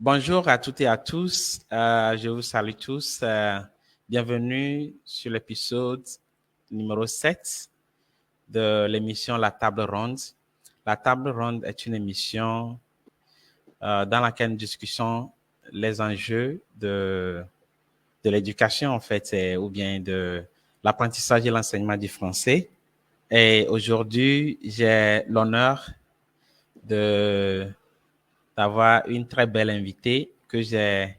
Bonjour à toutes et à tous. Je vous salue tous. Bienvenue sur l'épisode numéro 7 de l'émission La Table Ronde. La Table Ronde est une émission dans laquelle nous discutons les enjeux de l'éducation, en fait, ou bien de l'apprentissage et l'enseignement du français. Et aujourd'hui, j'ai l'honneur de d'avoir une très belle invitée que j'ai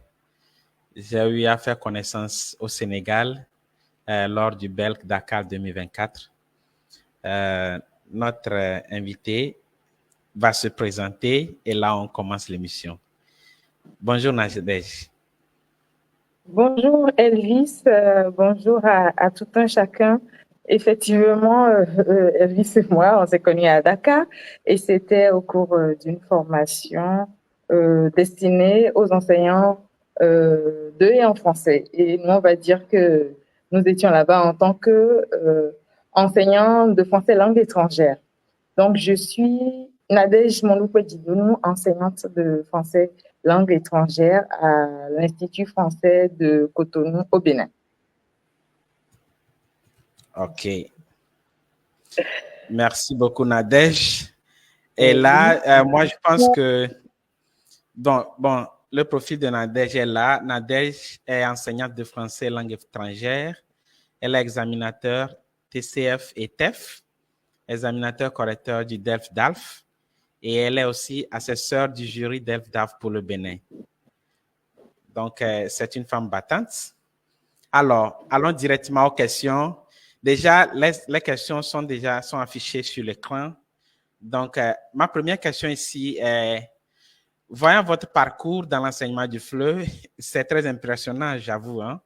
eu à faire connaissance au Sénégal lors du Belk Dakar 2024. Notre invité va se présenter et là, on commence l'émission. Bonjour Nadège. Bonjour Elvis, bonjour à tout un chacun. Effectivement, Elvis et moi, on s'est connus à Dakar et c'était au cours d'une formation destinée aux enseignants de et en français. Et nous, on va dire que nous étions là-bas en tant que enseignants de français langue étrangère. Donc, je suis Nadège Monloupe-Didounou, enseignante de français langue étrangère à l'Institut français de Cotonou au Bénin. OK. Merci beaucoup, Nadège. Et là, moi, je pense que, bon, le profil de Nadège est là. Nadège est enseignante de français langue étrangère. Elle est examinateur TCF et TEF, examinateur correcteur du DELF-DALF, et elle est aussi assesseure du jury DELF-DALF pour le Bénin. Donc, c'est une femme battante. Alors, allons directement aux questions. Déjà, les questions sont affichées sur l'écran. Donc, ma première question ici est, voyant votre parcours dans l'enseignement du FLE, c'est très impressionnant, j'avoue, hein?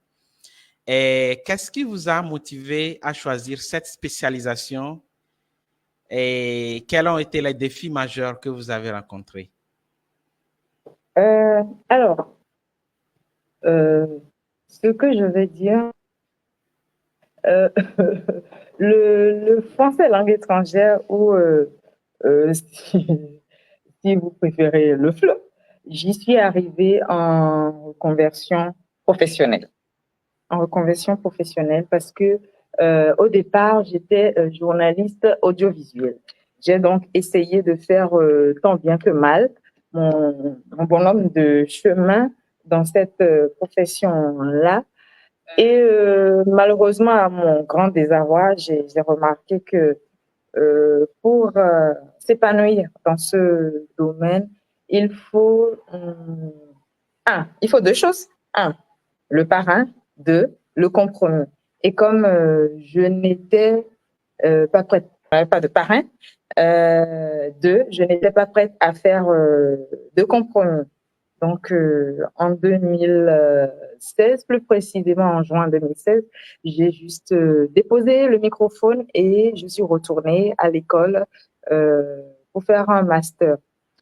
Et qu'est-ce qui vous a motivé à choisir cette spécialisation et quels ont été les défis majeurs que vous avez rencontrés? Ce que je vais dire, le français langue étrangère ou si vous préférez le FLE, j'y suis arrivée en reconversion professionnelle. Parce que au départ, j'étais journaliste audiovisuel. J'ai donc essayé de faire tant bien que mal mon bonhomme de chemin dans cette profession-là. Et malheureusement, à mon grand désarroi, j'ai remarqué que pour s'épanouir dans ce domaine, il faut il faut deux choses. Un, le parrain. Deux, le compromis. Et comme je n'étais pas prête, pas de parrain. Deux, je n'étais pas prête à faire de compromis. Donc, en 2016, plus précisément en juin 2016, j'ai juste déposé le microphone et je suis retournée à l'école pour faire un master.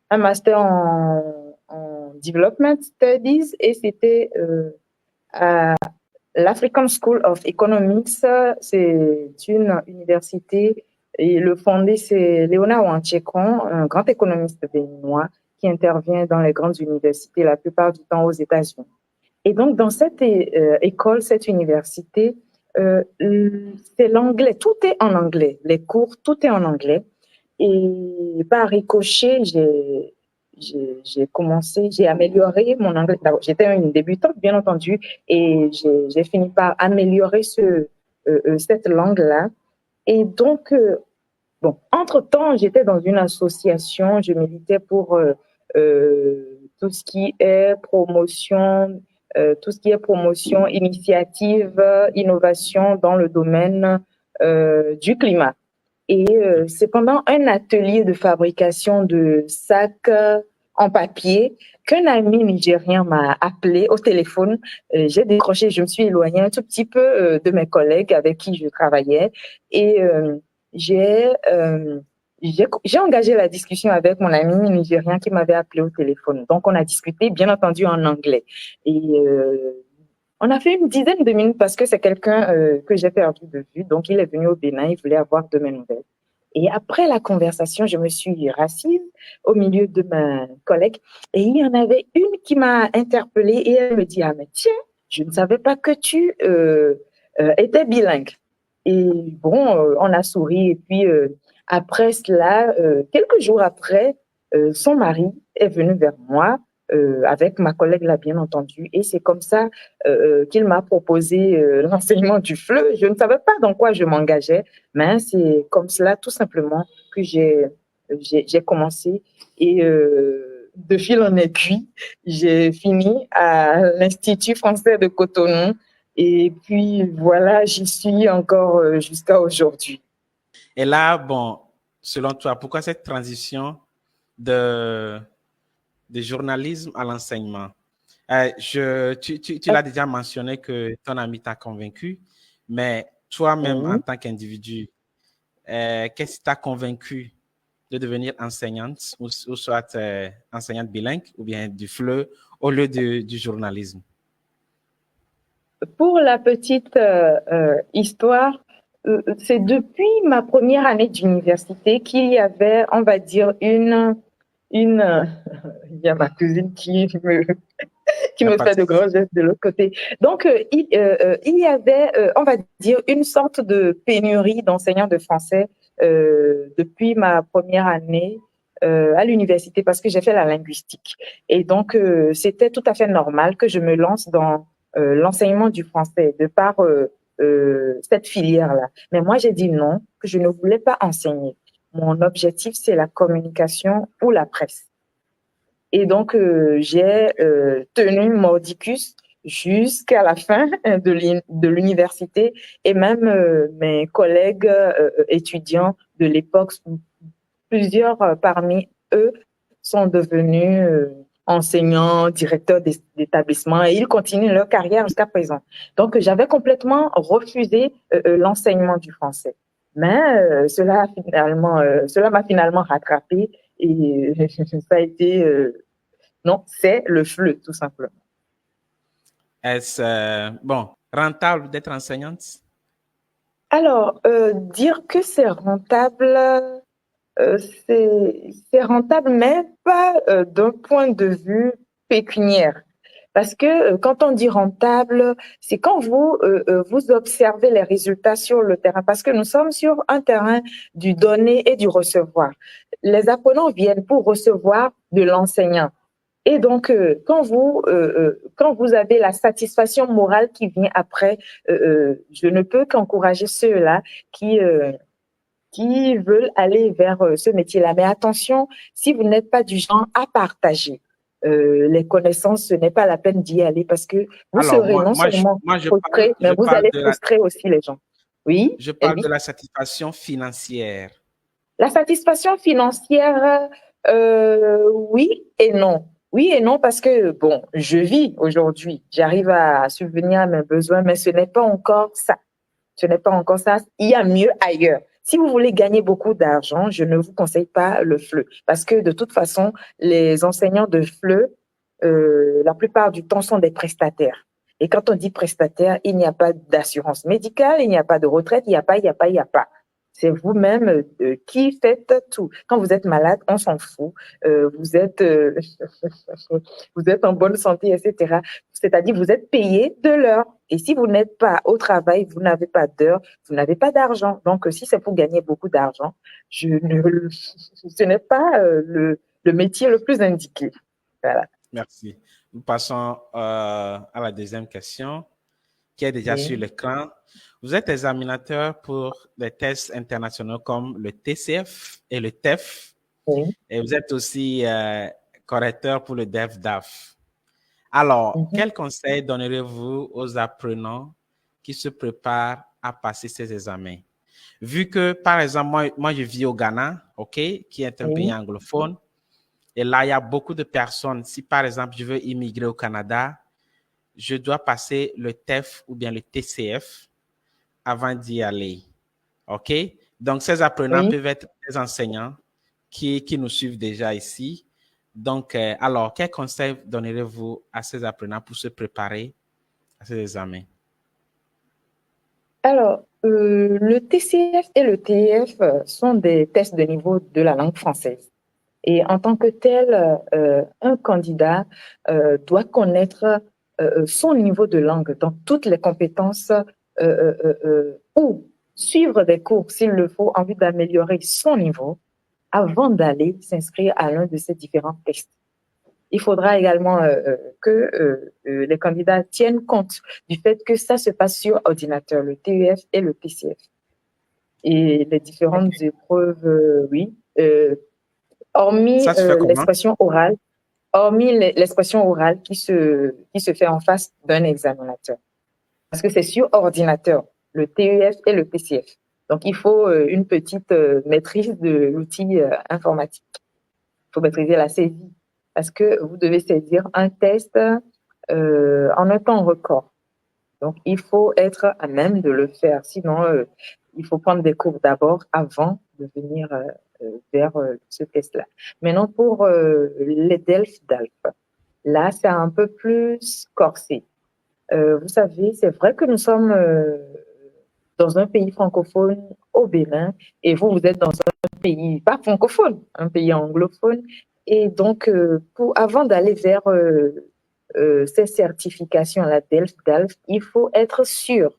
Un master en Development Studies et c'était à l'African School of Economics. C'est une université et le fondé, c'est Léonard Wanchekron, un grand économiste béninois qui intervient dans les grandes universités la plupart du temps aux États-Unis. Et donc, dans cette école, cette université, c'est l'anglais, tout est en anglais. Les cours, tout est en anglais. Et par ricochet, j'ai amélioré mon anglais. J'étais une débutante, bien entendu, et j'ai fini par améliorer cette langue-là. Et donc, entre-temps, j'étais dans une association, je militais pour tout ce qui est promotion, initiative, innovation dans le domaine du climat. Et c'est pendant un atelier de fabrication de sacs en papier qu'un ami nigérien m'a appelé au téléphone. J'ai décroché, je me suis éloignée un tout petit peu de mes collègues avec qui je travaillais et j'ai engagé la discussion avec mon ami nigérien qui m'avait appelé au téléphone. Donc, on a discuté, bien entendu, en anglais. Et on a fait une dizaine de minutes parce que c'est quelqu'un que j'ai perdu de vue. Donc, il est venu au Bénin, il voulait avoir de mes nouvelles. Et après la conversation, je me suis rassise au milieu de mes collègues et il y en avait une qui m'a interpellée et elle me dit, ah mais tiens, je ne savais pas que tu étais bilingue. Et bon, on a souri et puis après cela, quelques jours après, son mari est venu vers moi avec ma collègue là, bien entendu, et c'est comme ça qu'il m'a proposé l'enseignement du FLE. Je ne savais pas dans quoi je m'engageais, mais c'est comme cela, tout simplement, que j'ai commencé. Et de fil en aiguille, j'ai fini à l'Institut français de Cotonou. Et puis voilà, j'y suis encore jusqu'à aujourd'hui. Et là, bon, selon toi, pourquoi cette transition de journalisme à l'enseignement? Tu l'as déjà mentionné que ton ami t'a convaincu, mais toi-même, en tant qu'individu, qu'est-ce qui t'a convaincu de devenir enseignante ou soit enseignante bilingue ou bien du FLE au lieu du journalisme? Pour la petite histoire, c'est depuis ma première année d'université qu'il y avait, on va dire, il y a ma cousine qui me fait de grands gestes de l'autre côté. Donc, il y avait, on va dire, une sorte de pénurie d'enseignants de français depuis ma première année à l'université parce que j'ai fait la linguistique. Et donc, c'était tout à fait normal que je me lance dans l'enseignement du français de par cette filière-là. Mais moi, j'ai dit non, que je ne voulais pas enseigner. Mon objectif, c'est la communication ou la presse. Et donc, j'ai tenu mordicus jusqu'à la fin de l'université et même mes collègues étudiants de l'époque, plusieurs parmi eux sont devenus enseignants, directeurs d'établissement et ils continuent leur carrière jusqu'à présent. Donc, j'avais complètement refusé l'enseignement du français. Mais cela m'a finalement rattrapé et ça a été non, c'est le FLE, tout simplement. Est-ce bon, rentable d'être enseignante? Alors, dire que c'est rentable, c'est rentable, mais pas d'un point de vue pécuniaire. Parce que quand on dit rentable, c'est quand vous observez les résultats sur le terrain. Parce que nous sommes sur un terrain du donner et du recevoir. Les apprenants viennent pour recevoir de l'enseignant. Et donc, quand vous avez la satisfaction morale qui vient après, je ne peux qu'encourager ceux-là qui veulent aller vers ce métier-là. Mais attention, si vous n'êtes pas du genre à partager les connaissances, ce n'est pas la peine d'y aller parce que vous Alors, serez non seulement frustré, mais vous allez frustrer aussi les gens. Oui, je parle de la satisfaction financière. La satisfaction financière, oui et non. Oui et non parce que, bon, je vis aujourd'hui, j'arrive à subvenir à mes besoins, mais ce n'est pas encore ça. Ce n'est pas encore ça. Il y a mieux ailleurs. Si vous voulez gagner beaucoup d'argent, je ne vous conseille pas le FLE parce que de toute façon, les enseignants de FLE, la plupart du temps, sont des prestataires. Et quand on dit prestataire, il n'y a pas d'assurance médicale, il n'y a pas de retraite, il n'y a pas, il n'y a pas, il n'y a pas. C'est vous-même qui faites tout. Quand vous êtes malade, on s'en fout. Vous êtes, vous êtes en bonne santé, etc. C'est-à-dire, vous êtes payé de l'heure. Et si vous n'êtes pas au travail, vous n'avez pas d'heure, vous n'avez pas d'argent. Donc, si c'est pour gagner beaucoup d'argent, ce n'est pas le métier le plus indiqué. Voilà. Merci. Nous passons à la deuxième question qui est déjà sur l'écran. Vous êtes examinateur pour les tests internationaux comme le TCF et le TEF. Et vous êtes aussi correcteur pour le DEF-DAF. Alors, quel conseil donnerez-vous aux apprenants qui se préparent à passer ces examens? Vu que, par exemple, moi je vis au Ghana, OK, qui est un pays anglophone, et là, il y a beaucoup de personnes. Si, par exemple, je veux immigrer au Canada, je dois passer le TEF ou bien le TCF avant d'y aller. OK? Donc, ces apprenants peuvent être des enseignants qui nous suivent déjà ici. Donc, alors, quel conseil donnerez-vous à ces apprenants pour se préparer à ces examens? Alors, Le TCF et le TEF sont des tests de niveau de la langue française. Et en tant que tel, un candidat doit connaître son niveau de langue dans toutes les compétences ou suivre des cours s'il le faut en vue d'améliorer son niveau avant d'aller s'inscrire à l'un de ces différents tests. Il faudra également que les candidats tiennent compte du fait que ça se passe sur ordinateur, le TEF et le TCF. Et les différentes épreuves, oui. Hormis l'expression orale, qui se fait en face d'un examinateur. Parce que c'est sur ordinateur, le TEF et le TCF. Donc, il faut une petite maîtrise de l'outil informatique. Il faut maîtriser la saisie parce que vous devez saisir un test en un temps record. Donc, il faut être à même de le faire. Sinon, il faut prendre des cours d'abord avant de venir vers ce test-là. Maintenant, pour les DELF-DALF, là, c'est un peu plus corsé. Vous savez, c'est vrai que nous sommes dans un pays francophone au Bénin et vous êtes dans un pays pas francophone, un pays anglophone. Et donc, avant d'aller vers ces certifications, la DELF-DALF, il faut être sûr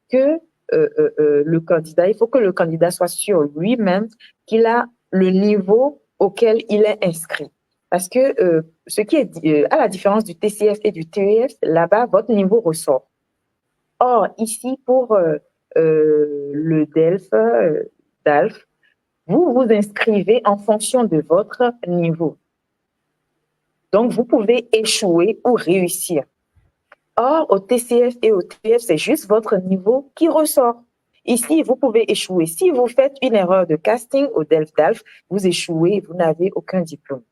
que il faut que le candidat soit sûr lui-même qu'il a le niveau auquel il est inscrit. Parce que ce qui est à la différence du TCF et du TEF, là-bas, votre niveau ressort. Or, ici, pour le DELF, vous vous inscrivez en fonction de votre niveau. Donc, vous pouvez échouer ou réussir. Or, au TCF et au TEF, c'est juste votre niveau qui ressort. Ici, vous pouvez échouer. Si vous faites une erreur de casting au DELF-DALF, vous échouez et vous n'avez aucun diplôme.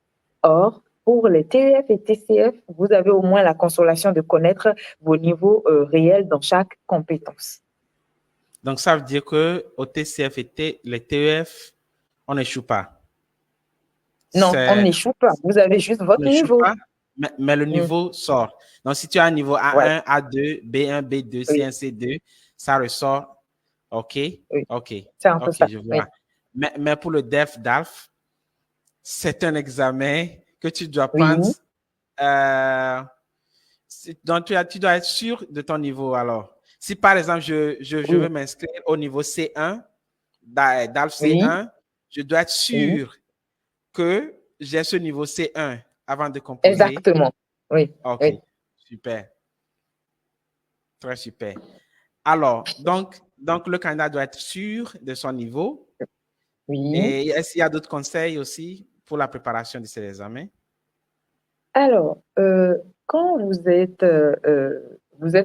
Or, pour les TEF et TCF, vous avez au moins la consolation de connaître vos niveaux réels dans chaque compétence. Donc, ça veut dire qu'au TCF et les TEF, on n'échoue pas. Non, on n'échoue pas. Vous avez juste votre niveau. Pas, mais le niveau sort. Donc, si tu as un niveau A1, A2, B1, B2, C1, C2, ça ressort. OK? Oui. OK. C'est un peu ça. Je vois. Oui. Mais pour le DEF-DALF, c'est un examen que tu dois prendre. Donc, tu dois être sûr de ton niveau alors. Si par exemple, je veux m'inscrire au niveau C1, DALF C1, je dois être sûr que j'ai ce niveau C1 avant de composer. Exactement. Oui. OK. Oui. Super. Très super. Alors, donc, le candidat doit être sûr de son niveau. Oui. Et est-ce qu'il y a d'autres conseils aussi pour la préparation de ces examens? Alors, quand vous êtes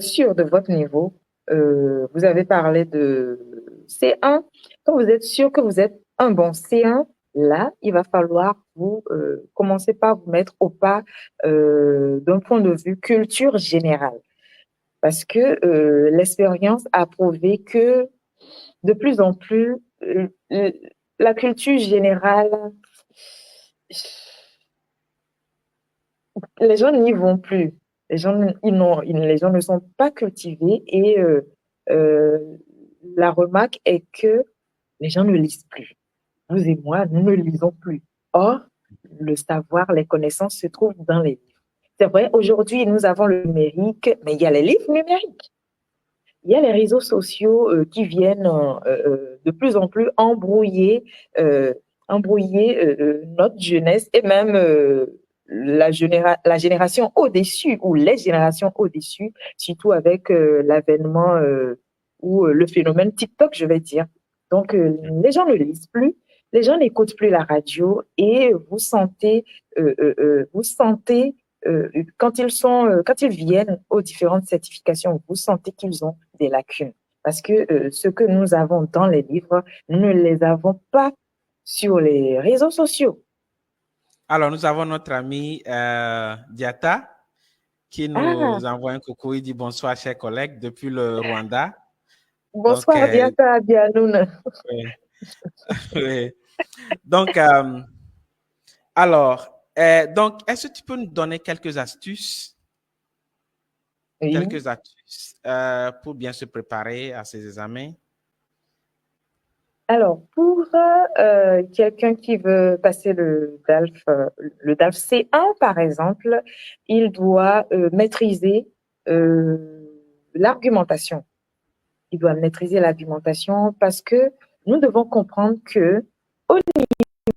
sûr de votre niveau, vous avez parlé de C1. Quand vous êtes sûr que vous êtes un bon C1, là, il va falloir vous commencer par vous mettre au pas d'un point de vue culture générale. Parce que l'expérience a prouvé que de plus en plus, la culture générale, les gens n'y vont plus. Les gens ne sont pas cultivés et la remarque est que les gens ne lisent plus. Vous et moi, nous ne lisons plus. Or, le savoir, les connaissances se trouvent dans les livres. C'est vrai, aujourd'hui, nous avons le numérique, mais il y a les livres numériques. Il y a les réseaux sociaux qui viennent de plus en plus embrouiller notre jeunesse et même la génération au-dessus ou les générations au-dessus, surtout avec l'avènement ou le phénomène TikTok, je vais dire. Donc, les gens ne lisent plus, les gens n'écoutent plus la radio et vous sentez quand ils viennent aux différentes certifications, vous sentez qu'ils ont des lacunes. Parce que ce que nous avons dans les livres, nous ne les avons pas sur les réseaux sociaux. Alors, nous avons notre ami Diata qui nous envoie un coucou. Il dit bonsoir, chers collègues, depuis le Rwanda. Bonsoir, Diata Dianoun. Oui. Oui. Donc, alors, est-ce que tu peux nous donner quelques astuces? Oui. Quelques astuces pour bien se préparer à ces examens? Alors, pour quelqu'un qui veut passer le DALF C1, par exemple, il doit maîtriser l'argumentation. Il doit maîtriser l'argumentation parce que nous devons comprendre que au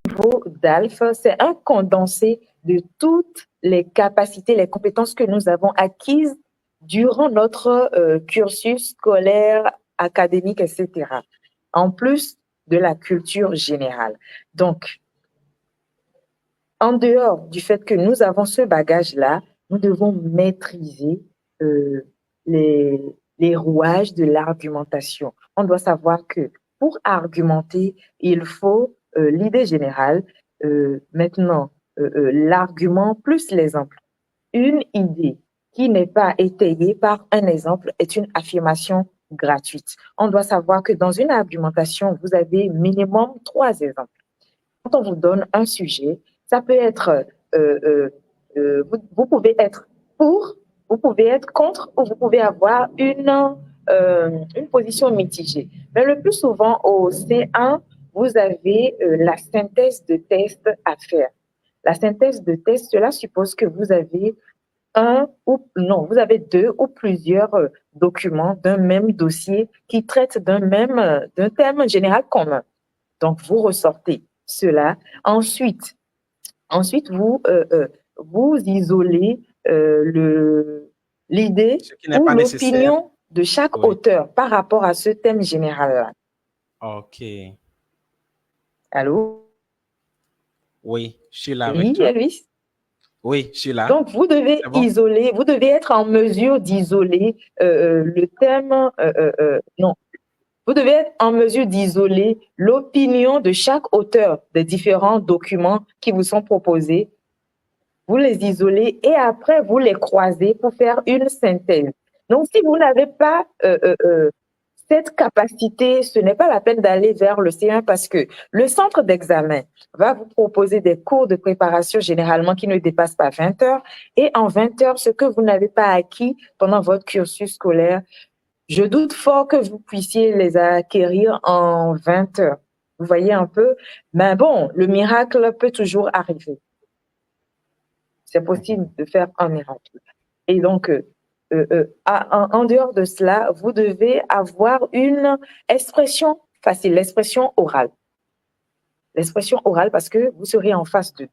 niveau DALF, c'est un condensé de toutes les capacités, les compétences que nous avons acquises durant notre cursus scolaire, académique, etc. En plus de la culture générale. Donc, en dehors du fait que nous avons ce bagage-là, nous devons maîtriser les rouages de l'argumentation. On doit savoir que pour argumenter, il faut l'idée générale, maintenant l'argument plus l'exemple. Une idée qui n'est pas étayée par un exemple est une affirmation gratuite. On doit savoir que dans une argumentation, vous avez minimum 3 exemples. Quand on vous donne un sujet, ça peut être, vous pouvez être pour, vous pouvez être contre, ou vous pouvez avoir une position mitigée. Mais le plus souvent, au C1, vous avez la synthèse de test à faire. La synthèse de test, cela suppose que vous avez vous avez 2 ou plusieurs documents d'un même dossier qui traitent d'un thème général commun. Donc, vous ressortez cela. Ensuite vous isolez l'idée ou l'opinion de chaque auteur par rapport à ce thème général-là. OK. Allô? Oui, je suis là avec oui, toi. Elvis? Oui, je suis là. Donc, vous devez isoler, vous devez être en mesure d'isoler le thème, non, vous devez être en mesure d'isoler l'opinion de chaque auteur des différents documents qui vous sont proposés. Vous les isolez et après, vous les croisez pour faire une synthèse. Donc, si vous n'avez pas cette capacité, ce n'est pas la peine d'aller vers le C1 parce que le centre d'examen va vous proposer des cours de préparation généralement qui ne dépassent pas 20 heures. Et en 20 heures, ce que vous n'avez pas acquis pendant votre cursus scolaire, je doute fort que vous puissiez les acquérir en 20 heures. Vous voyez un peu? Mais bon, le miracle peut toujours arriver. C'est possible de faire un miracle. Et donc, en dehors de cela, vous devez avoir une expression facile, l'expression orale. L'expression orale parce que vous serez en face de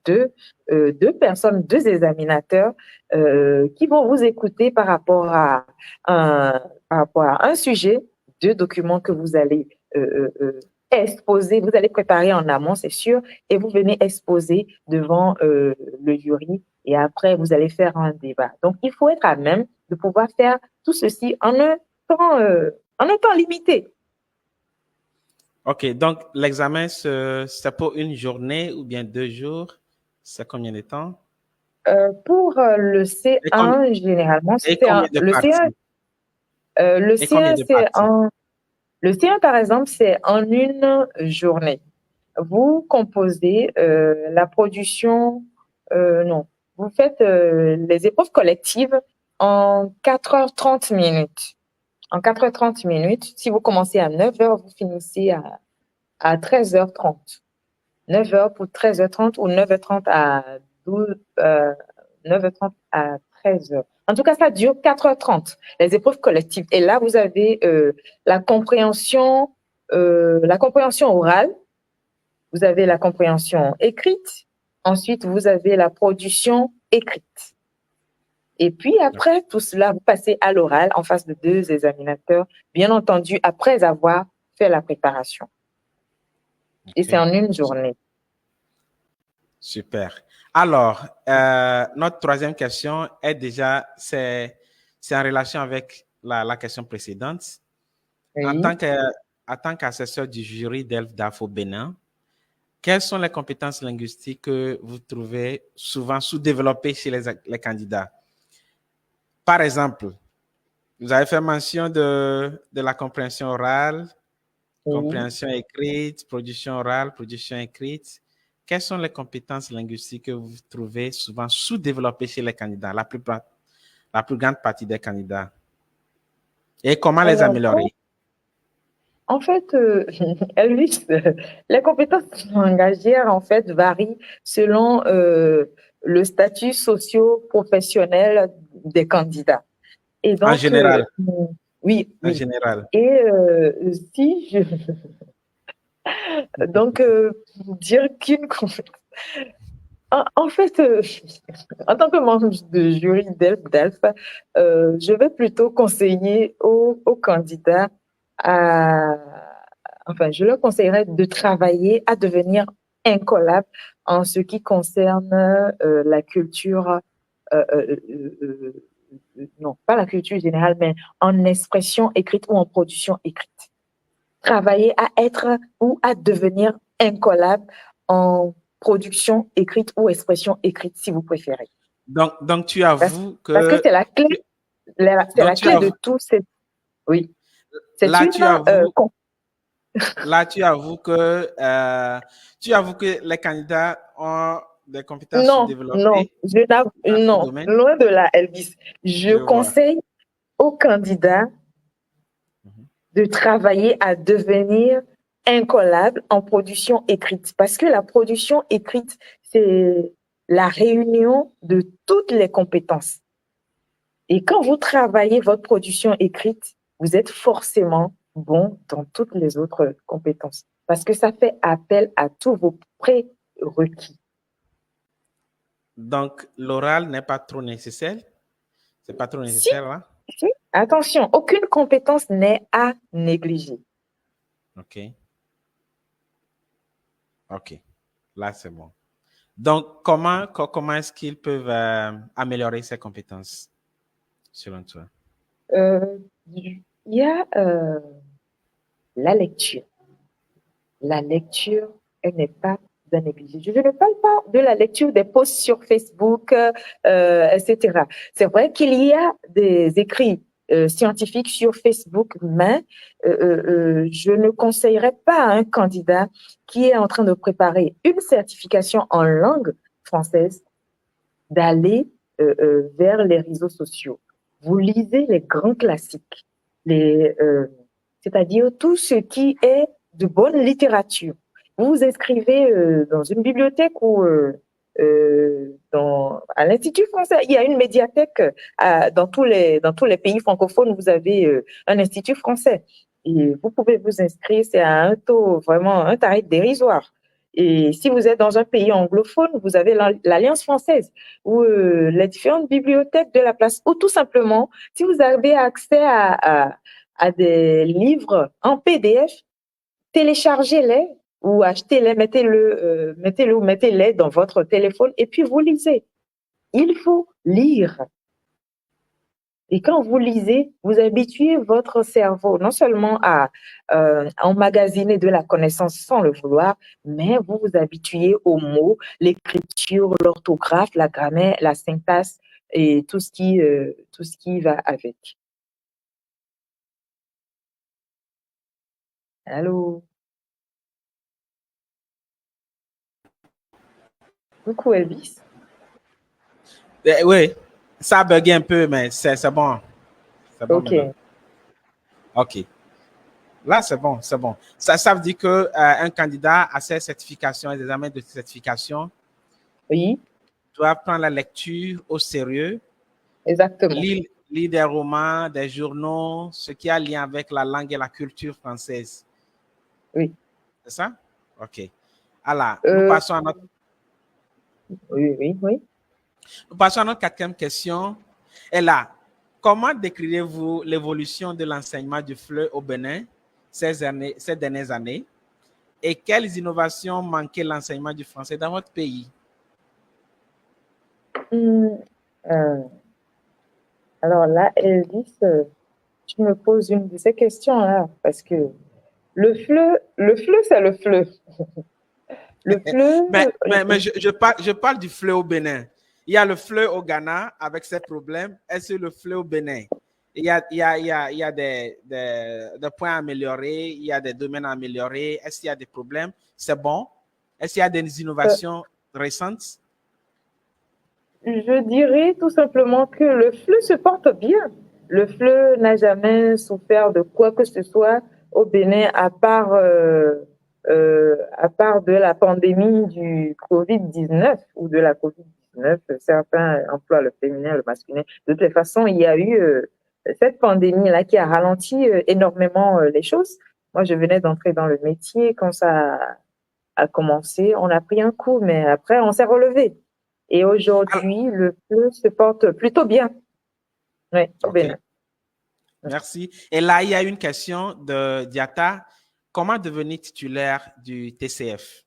deux personnes, 2 examinateurs qui vont vous écouter par rapport à un sujet, 2 documents que vous allez exposer, vous allez préparer en amont, c'est sûr, et vous venez exposer devant le jury et après, vous allez faire un débat. Donc, il faut être à même de pouvoir faire tout ceci en un temps limité. OK, donc l'examen, c'est pour une journée ou bien 2 jours? C'est combien de temps? Pour le C1, généralement, c'est le C1, le C1, par exemple, c'est en une journée. Vous composez la production, vous faites les épreuves collectives en 4h30 minutes. En 4h30 minutes, si vous commencez à 9h, vous finissez à 13h30. 9h pour 13h30 ou 9h30 à 9h30 à 13h. En tout cas, ça dure 4h30, les épreuves collectives. Et là, vous avez la compréhension orale, vous avez la compréhension écrite, ensuite, vous avez la production écrite. Et puis après tout cela, vous passez à l'oral en face de 2 examinateurs, bien entendu, après avoir fait la préparation. Okay. Et c'est en une journée. Super. Alors, notre 3e question c'est en relation avec la question précédente. Oui. En tant qu'assesseur du jury d'ELF-DAF au Bénin, quelles sont les compétences linguistiques que vous trouvez souvent sous-développées chez les candidats? Par exemple, vous avez fait mention de la compréhension orale, compréhension écrite, production orale, production écrite. Quelles sont les compétences linguistiques que vous trouvez souvent sous-développées chez les candidats, la plus grande partie des candidats? Et comment les améliorer? En fait, Elvis, les compétences langagières, en fait, varient selon le statut socio-professionnel des candidats. Et En donc, général, oui, en oui. général. Et si je... Donc, dire qu'une... En fait, en tant que membre de jury d'ELF, je vais plutôt conseiller aux candidats à... Enfin, je leur conseillerais de travailler à devenir incollable en ce qui concerne la culture, euh, euh, euh, non, pas la culture générale, mais en expression écrite ou en production écrite. Travailler à être ou à devenir incollable en production écrite ou expression écrite, si vous préférez. Donc tu Parce, avoues parce que que, c'est la clé, c'est donc la tu clé de avoues, tout. Oui, c'est là une tu avoues, là tu avoues que les candidats ont des compétences non, non, sous-développées dans ce non, domaine. loin de là, Elvis. Je Je vois. conseille aux candidats Mhm. de travailler à devenir incollable en production écrite. Parce que la production écrite, c'est la réunion de toutes les compétences. Et quand vous travaillez votre production écrite, vous êtes forcément bon dans toutes les autres compétences. Parce que ça fait appel à tous vos prérequis. Donc l'oral n'est pas trop nécessaire. C'est pas trop Si, nécessaire là. si, attention, aucune compétence n'est à négliger. OK. OK. Là, c'est bon. Donc, comment est-ce qu'ils peuvent améliorer ces compétences, selon toi? Il y a la lecture. La lecture, elle n'est pas à négliger. Je ne parle pas de la lecture des posts sur Facebook, etc. C'est vrai qu'il y a des écrits scientifiques sur Facebook, mais je ne conseillerais pas à un candidat qui est en train de préparer une certification en langue française d'aller vers les réseaux sociaux. Vous lisez les grands classiques, c'est-à-dire tout ce qui est de bonne littérature. Vous vous inscrivez dans une bibliothèque ou à l'Institut français. Il y a une médiathèque dans tous les pays francophones. Vous avez un institut français. Et vous pouvez vous inscrire, c'est à un taux vraiment, un tarif dérisoire. Et si vous êtes dans un pays anglophone, vous avez l'Alliance française ou les différentes bibliothèques de la place, ou tout simplement, si vous avez accès à des livres en PDF, téléchargez-les ou achetez-les, mettez-le ou mettez-les dans votre téléphone et puis vous lisez. Il faut lire. Et quand vous lisez, vous habituez votre cerveau non seulement à emmagasiner de la connaissance sans le vouloir, mais vous vous habituez aux mots, l'écriture, l'orthographe, la grammaire, la syntaxe et tout ce qui va avec. Allô? Coucou Elvis. Oui, ça a bugué un peu, mais c'est bon. C'est bon maintenant. OK. OK. Là, c'est bon, c'est bon. Ça veut dire qu'un candidat a ses certifications, des examens de certification, Oui, doit prendre la lecture au sérieux, exactement. lire des romans, des journaux, ce qui a lien avec la langue et la culture française. Oui. C'est ça? OK. Alors, Euh, oui, oui, oui. nous passons à notre quatrième question. Et là, comment décrivez-vous l'évolution de l'enseignement du FLE au Bénin ces dernières années? Et quelles innovations manquaient l'enseignement du français dans votre pays? Hum, euh, alors là, Elvis, tu me poses une de ces questions-là parce que le fleu, c'est le fleu. Le Mais, fleu, mais, mais je parle du FLE au Bénin. Il y a le FLE au Ghana avec ses problèmes. Est-ce le FLE au Bénin? Il y a des points à améliorer, il y a des domaines à améliorer. Est-ce qu'il y a des problèmes? C'est bon? Est-ce qu'il y a des innovations récentes? je dirais tout simplement que le fleu se porte bien. Le fleu n'a jamais souffert de quoi que ce soit au Bénin, à part de la pandémie du Covid-19 ou de la Covid-19, certains emploient le féminin, le masculin. De toute façon, il y a eu cette pandémie-là qui a ralenti énormément les choses. Moi, je venais d'entrer dans le métier quand ça a commencé. On a pris un coup, mais après, on s'est relevé. Et aujourd'hui, le feu se porte plutôt bien. Oui, au Bénin. Merci. Et là, il y a une question de Diata. Comment devenir titulaire du TCF?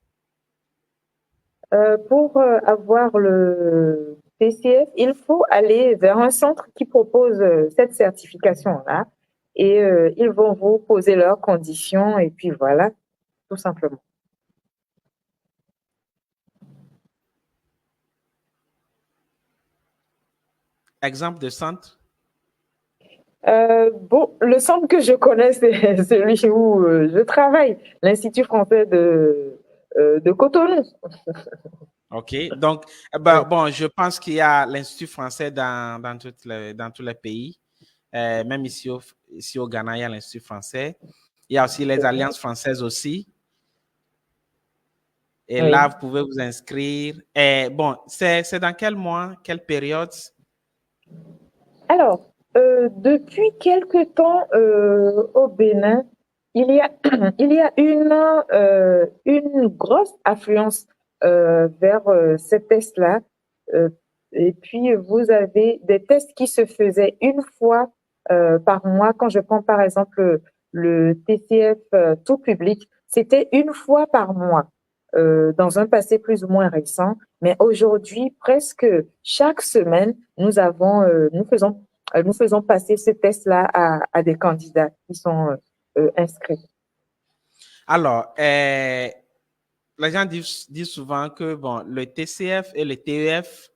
Pour avoir le TCF, il faut aller vers un centre qui propose cette certification-là et ils vont vous poser leurs conditions et puis voilà, tout simplement. Exemple de centre? Bon, le centre que je connais, c'est celui où je travaille, l'Institut français de Cotonou. OK. Donc, bon, je pense qu'il y a l'Institut français dans tous les pays. Même ici au Ghana, il y a l'Institut français. Il y a aussi les alliances françaises aussi. Et là, vous pouvez vous inscrire. Et bon, c'est dans quel mois, quelle période? Alors, depuis quelque temps au Bénin, il y a, il y a une grosse affluence vers ces tests-là. Et puis, vous avez des tests qui se faisaient une fois par mois. Quand je prends par exemple le TCF tout public, c'était une fois par mois dans un passé plus ou moins récent. Mais aujourd'hui, presque chaque semaine, nous faisons passer ce test-là à des candidats qui sont inscrits. Alors, les gens disent souvent que bon, le TCF et le TEF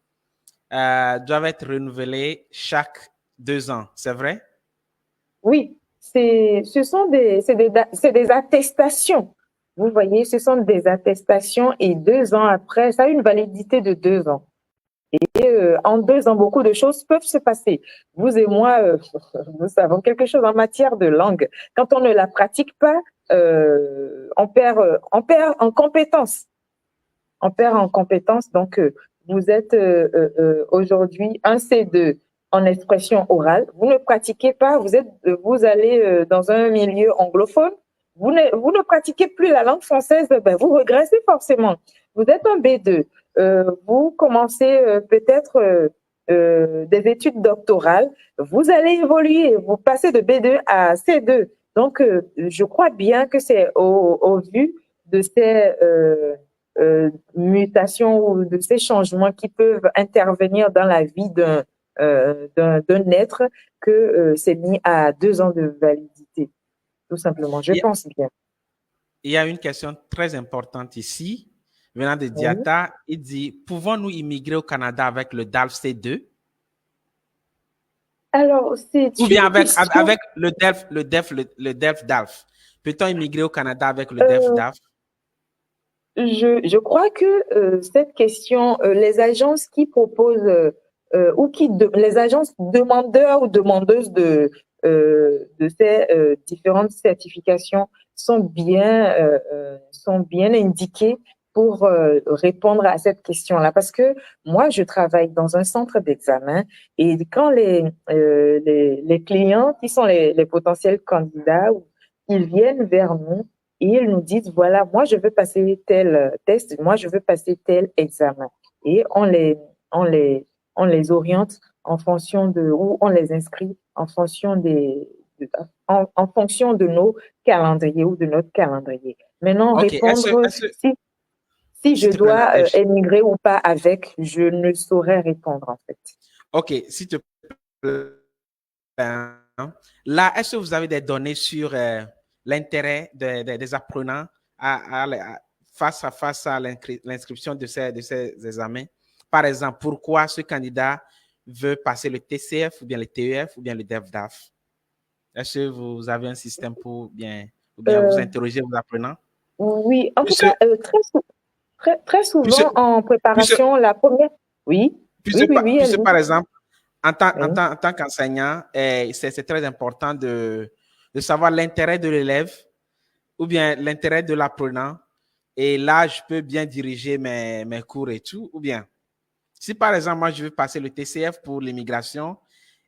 doivent être renouvelés chaque 2 ans. C'est vrai? Oui, c'est des attestations. Vous voyez, ce sont des attestations et 2 ans après, ça a une validité de 2 ans. Et en 2 ans, beaucoup de choses peuvent se passer. Vous et moi, nous savons quelque chose en matière de langue. Quand on ne la pratique pas, on perd en compétences. On perd en compétences. Donc, vous êtes aujourd'hui un C2 en expression orale. Vous ne pratiquez pas. Vous allez dans un milieu anglophone. Vous ne pratiquez plus la langue française. Ben, vous regressez forcément. Vous êtes un B2. Vous commencez peut-être des études doctorales. Vous allez évoluer. Vous passez de B2 à C2. Donc, je crois bien que c'est au vu de ces mutations ou de ces changements qui peuvent intervenir dans la vie d'un être que c'est mis à 2 ans de validité, tout simplement. Je pense bien. Il y a une question très importante ici, venant de Diata. Il dit, pouvons-nous immigrer au Canada avec le DALF C2? Alors, ou bien avec le DEF DALF. Peut-on immigrer au Canada avec le DEF DALF? Je crois que cette question, les agences qui proposent les agences demandeurs ou demandeuses de ces différentes certifications sont bien indiquées pour répondre à cette question-là. Parce que moi, je travaille dans un centre d'examen et quand les clients qui sont les potentiels candidats, ils viennent vers nous, et ils nous disent, voilà, moi, je veux passer tel test, moi, je veux passer tel examen. Et on les oriente en fonction ou on les inscrit en fonction en fonction de nos calendriers ou de notre calendrier. Maintenant, répondre si je dois émigrer ou pas avec, je ne saurais répondre, en fait. OK, s'il te plaît. Là, est-ce que vous avez des données sur l'intérêt des apprenants face à l'inscription de ces examens? Par exemple, pourquoi ce candidat veut passer le TCF ou bien le TEF ou bien le DEF-DAF? Est-ce que vous avez un système ou bien vous interrogez vos apprenants? Oui, en tout cas, très souvent en préparation, la première… Oui, par exemple, en tant qu'enseignant, c'est très important de de savoir l'intérêt de l'élève ou bien l'intérêt de l'apprenant. Et là, je peux bien diriger mes cours et tout. Ou bien, si par exemple, moi, je veux passer le TCF pour l'immigration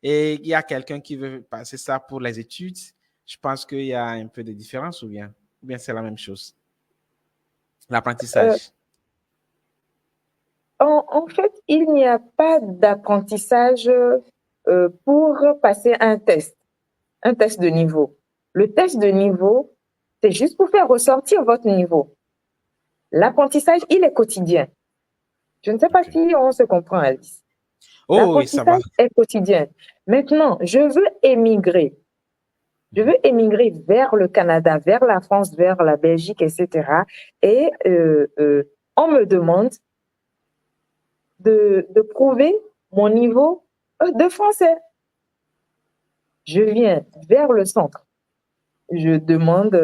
et il y a quelqu'un qui veut passer ça pour les études, je pense qu'il y a un peu de différence ou bien c'est la même chose. L'apprentissage. En fait, il n'y a pas d'apprentissage pour passer un test de niveau. Le test de niveau, c'est juste pour faire ressortir votre niveau. L'apprentissage, il est quotidien. Je ne sais pas si on se comprend, Alice. Oh oui, ça va. L'apprentissage est quotidien. Maintenant, je veux émigrer. Je veux émigrer vers le Canada, vers la France, vers la Belgique, etc. Et on me demande de prouver mon niveau de français. Je viens vers le centre. Je demande,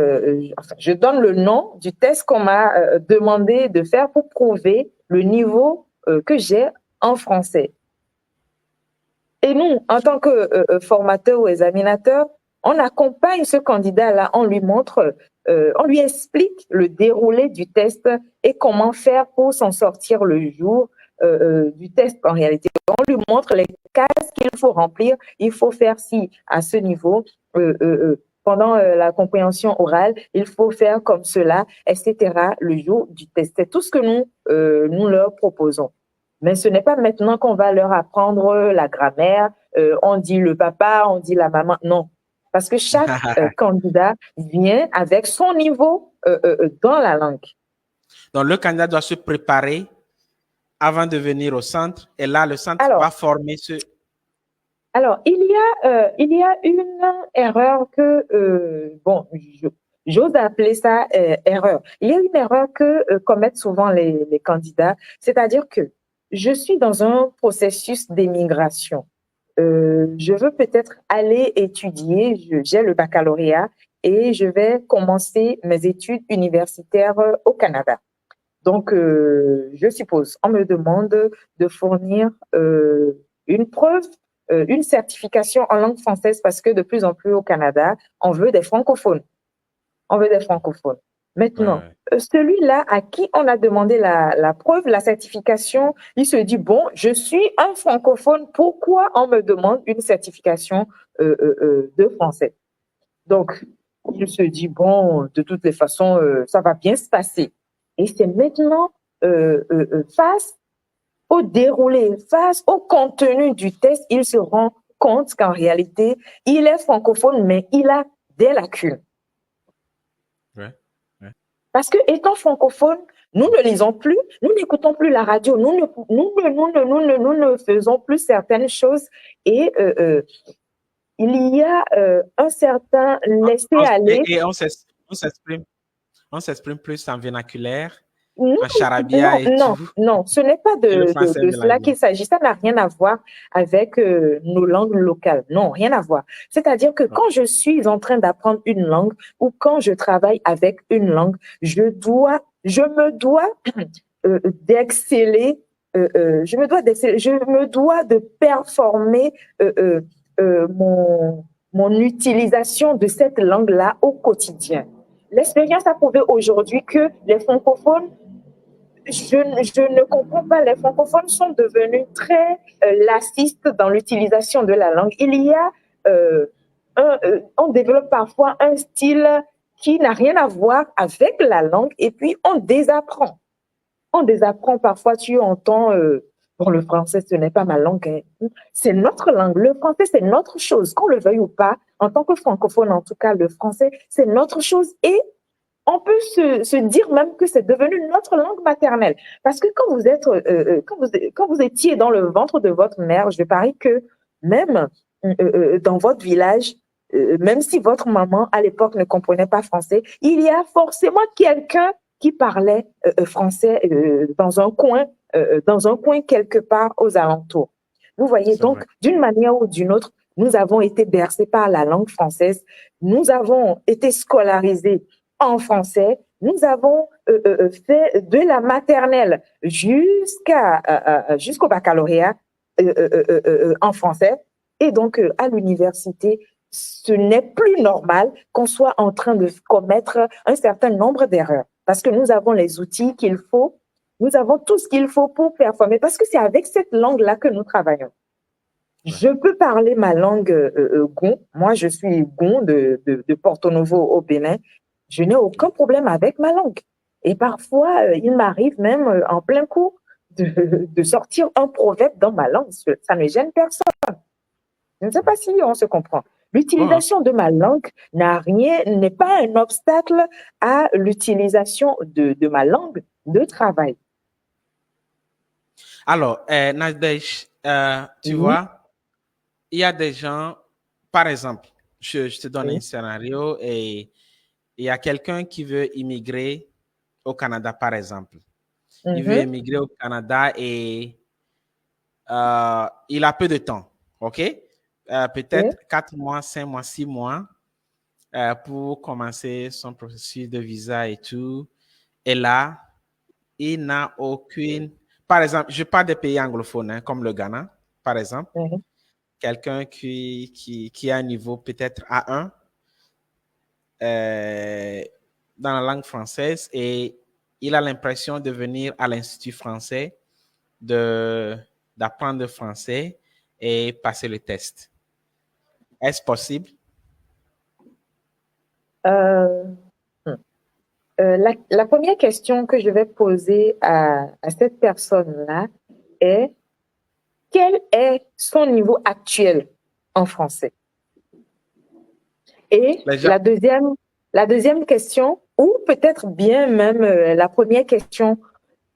je donne le nom du test qu'on m'a demandé de faire pour prouver le niveau que j'ai en français. Et nous, en tant que formateur ou examinateur, on accompagne ce candidat-là, on lui montre, on lui explique le déroulé du test et comment faire pour s'en sortir le jour du test en réalité. On lui montre les cases qu'il faut remplir, il faut faire ci à ce niveau. Pendant la compréhension orale, il faut faire comme cela, etc. le jour du test. C'est tout ce que nous leur proposons. Mais ce n'est pas maintenant qu'on va leur apprendre la grammaire, on dit le papa, on dit la maman. Non, parce que chaque candidat vient avec son niveau dans la langue. Donc, le candidat doit se préparer avant de venir au centre. Et là, le centre va former ce... Alors, il y a une erreur que, bon, j'ose appeler ça erreur. Il y a une erreur que commettent souvent les candidats, c'est-à-dire que je suis dans un processus d'émigration. Je veux peut-être aller étudier, j'ai le baccalauréat et je vais commencer mes études universitaires au Canada. Donc, je suppose, on me demande de fournir une preuve, une certification en langue française parce que de plus en plus au Canada, on veut des francophones. On veut des francophones. Maintenant, celui-là à qui on a demandé la preuve, la certification, il se dit, bon, je suis un francophone, pourquoi on me demande une certification de français? Donc, il se dit, bon, de toutes les façons, ça va bien se passer. Et c'est maintenant, face au déroulé, face au contenu du test, il se rend compte qu'en réalité, il est francophone, mais il a des lacunes. Parce que étant francophone, nous ne lisons plus, nous n'écoutons plus la radio, nous ne faisons plus certaines choses et il y a un certain laisser-aller. Et on s'exprime plus en vernaculaire, en charabia et tout. Non, ce n'est pas de cela qu'il s'agit. Ça n'a rien à voir avec nos langues locales. Non, rien à voir. C'est-à-dire que quand je suis en train d'apprendre une langue ou quand je travaille avec une langue, je me dois d'exceller. Je me dois de performer mon utilisation de cette langue-là au quotidien. L'expérience a prouvé aujourd'hui que les francophones, je ne comprends pas, les francophones sont devenus très laxistes dans l'utilisation de la langue. Il y a, on développe parfois un style qui n'a rien à voir avec la langue et puis on désapprend. On désapprend parfois, tu entends, bon, le français, ce n'est pas ma langue, hein. C'est notre langue. Le français, c'est notre chose, qu'on le veuille ou pas. En tant que francophone, en tout cas, le français, c'est notre chose et on peut se dire même que c'est devenu notre langue maternelle. Parce que quand vous étiez dans le ventre de votre mère, je parie que même dans votre village, même si votre maman à l'époque ne comprenait pas français, il y a forcément quelqu'un qui parlait français dans un coin quelque part aux alentours. Vous voyez, donc, d'une manière ou d'une autre, nous avons été bercés par la langue française, nous avons été scolarisés en français, nous avons fait de la maternelle jusqu'au baccalauréat en français. Et donc, à l'université, ce n'est plus normal qu'on soit en train de commettre un certain nombre d'erreurs parce que nous avons les outils qu'il faut, nous avons tout ce qu'il faut pour performer parce que c'est avec cette langue-là que nous travaillons. Je peux parler ma langue Gon. Moi, je suis Gon de Porto Novo au Bénin. Je n'ai aucun problème avec ma langue. Et parfois, il m'arrive même en plein cours de sortir un proverbe dans ma langue. Ça ne gêne personne. Je ne sais pas si on se comprend. L'utilisation de ma langue n'est pas un obstacle à l'utilisation de ma langue de travail. Alors, Nadège, tu vois, il y a des gens, par exemple, je te donne un scénario et il y a quelqu'un qui veut immigrer au Canada, par exemple. Il veut immigrer au Canada et il a peu de temps, OK? Peut-être 4 mois, 5 mois, 6 mois pour commencer son processus de visa et tout. Et là, il n'a aucune... Par exemple, je parle des pays anglophones, hein, comme le Ghana, par exemple. Quelqu'un qui a un niveau peut-être A1 dans la langue française et il a l'impression de venir à l'Institut français, d'apprendre le français et passer le test. Est-ce possible? La première question que je vais poser à cette personne-là est quel est son niveau actuel en français? Et la deuxième question, ou peut-être bien même la première question,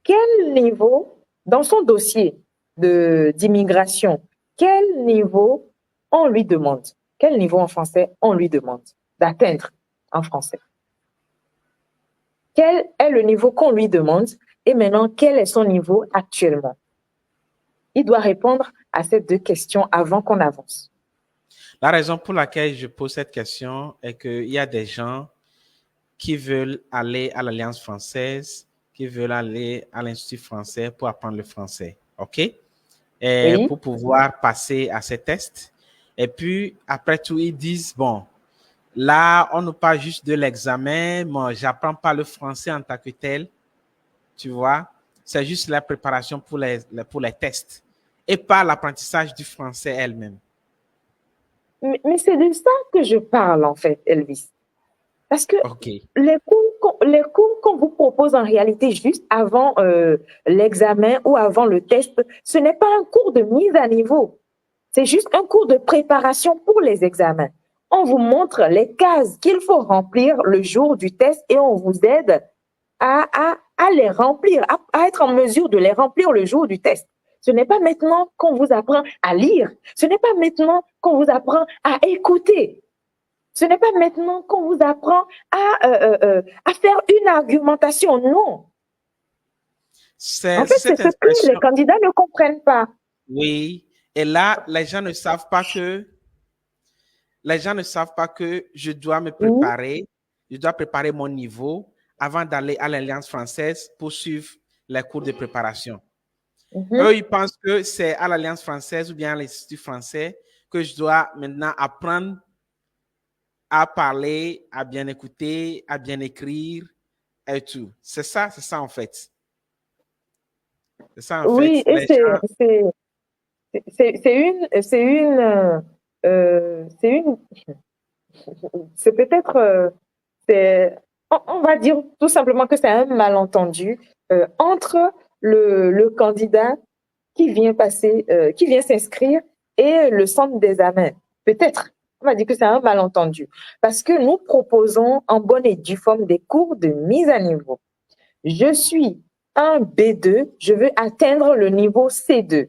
quel niveau dans son dossier d'immigration, quel niveau on lui demande? Quel niveau en français on lui demande d'atteindre en français? Quel est le niveau qu'on lui demande et maintenant, quel est son niveau actuellement? Il doit répondre à ces deux questions avant qu'on avance. La raison pour laquelle je pose cette question est qu'il y a des gens qui veulent aller à l'Alliance française, qui veulent aller à l'Institut français pour apprendre le français, OK? Et pour pouvoir passer à ces tests. Et puis, après tout, ils disent, bon, là, on nous parle juste de l'examen, moi, j'apprends pas le français en tant que tel, tu vois? C'est juste la préparation pour les tests et pas l'apprentissage du français elle-même. Mais c'est de ça que je parle, en fait, Elvis. Parce que les cours qu'on vous propose en réalité juste avant l'examen ou avant le test, ce n'est pas un cours de mise à niveau. C'est juste un cours de préparation pour les examens. On vous montre les cases qu'il faut remplir le jour du test et on vous aide à les remplir, à être en mesure de les remplir le jour du test. Ce n'est pas maintenant qu'on vous apprend à lire. Ce n'est pas maintenant qu'on vous apprend à écouter. Ce n'est pas maintenant qu'on vous apprend à faire une argumentation, non. En fait, c'est ce que les candidats ne comprennent pas. Oui, et là, les gens ne savent pas que je dois me préparer, je dois préparer mon niveau avant d'aller à l'Alliance française pour suivre les cours de préparation. Eux, ils pensent que c'est à l'Alliance française ou bien à l'Institut français que je dois maintenant apprendre à parler, à bien écouter, à bien écrire et tout. C'est ça en fait. C'est ça en fait. Oui, c'est peut-être, on va dire tout simplement que c'est un malentendu entre le candidat qui vient s'inscrire et le centre d'examen. Peut-être, on va dire que c'est un malentendu parce que nous proposons en bonne et due forme des cours de mise à niveau. Je suis un B2, je veux atteindre le niveau C2.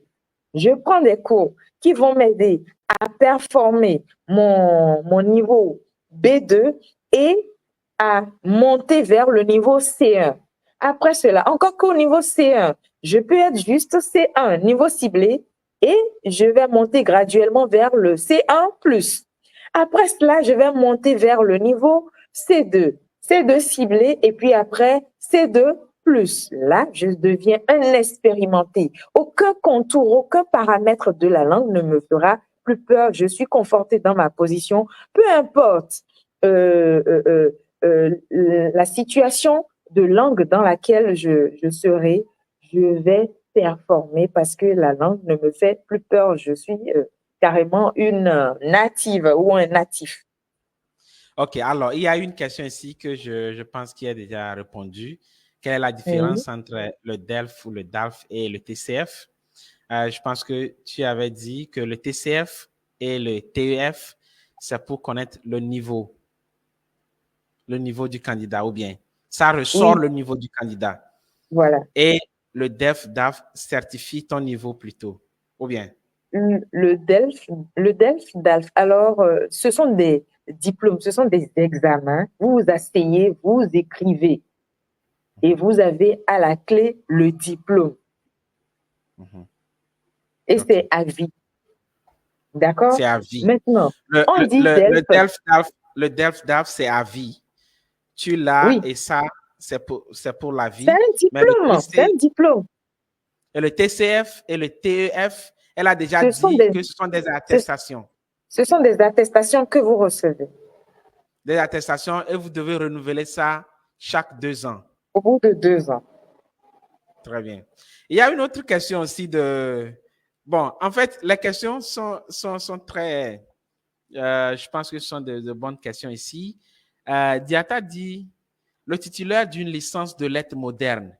Je prends des cours qui vont m'aider à performer mon niveau B2 et à monter vers le niveau C1. Après cela, encore qu'au niveau C1, je peux être juste C1, niveau ciblé, et je vais monter graduellement vers le C1+. Après cela, je vais monter vers le niveau C2, C2 ciblé, et puis après C2+. Là, je deviens un expérimenté. Aucun contour, aucun paramètre de la langue ne me fera plus peur, je suis confortée dans ma position, peu importe la situation de langue dans laquelle je serai, je vais performer parce que la langue ne me fait plus peur. Je suis carrément une native ou un natif. OK, alors, il y a une question ici que je pense qu'il a déjà répondu. Quelle est la différence entre le DELF ou le DALF et le TCF? Je pense que tu avais dit que le TCF et le TEF, c'est pour connaître le niveau du candidat, ou bien ça ressort le niveau du candidat. Voilà. Et le DEF, DAF certifie ton niveau plutôt, ou bien? Le DELF, DALF, alors, ce sont des diplômes, ce sont des examens. Vous vous asseyez, vous écrivez et vous avez à la clé le diplôme. Et c'est à vie. D'accord? C'est à vie. Maintenant, on dit le DELF, DAF, c'est à vie. Tu l'as et ça, c'est pour la vie. C'est un diplôme, c'est un diplôme. Et le TCF et le TEF, elle a déjà dit que ce sont des attestations. Ce sont des attestations que vous recevez. Des attestations et vous devez renouveler ça chaque 2 ans. Au bout de 2 ans. Très bien. Il y a une autre question aussi de... Bon, en fait, les questions sont très... je pense que ce sont de bonnes questions ici. Diata dit, le titulaire d'une licence de lettres modernes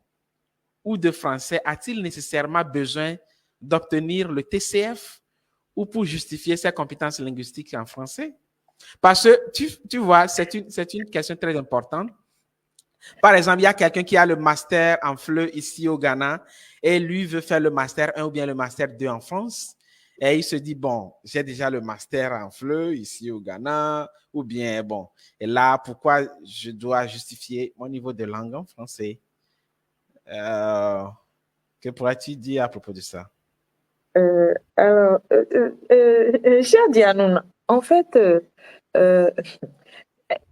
ou de français a-t-il nécessairement besoin d'obtenir le TCF ou pour justifier ses compétences linguistiques en français? Parce que, tu vois, c'est une question très importante. Par exemple, il y a quelqu'un qui a le master en FLE ici au Ghana et lui veut faire le master 1 ou bien le master 2 en France. Et il se dit, bon, j'ai déjà le master en FLE ici au Ghana, ou bien, bon, et là, pourquoi je dois justifier mon niveau de langue en français? Que pourrais-tu dire à propos de ça? Alors, cher Dianoun, en fait,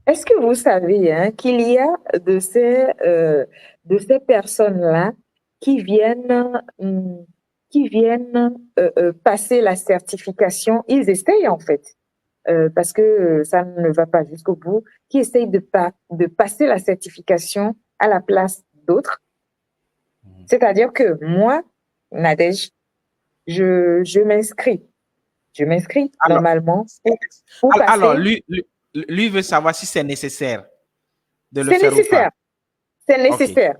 est-ce que vous savez qu'il y a de ces personnes-là qui viennent passer la certification, ils essayent en fait, parce que ça ne va pas jusqu'au bout, qui essayent de passer la certification à la place d'autres. C'est-à-dire que moi, Nadège, je m'inscris. Je m'inscris normalement. Alors, lui veut savoir si c'est nécessaire de le faire ou pas. C'est nécessaire. Okay.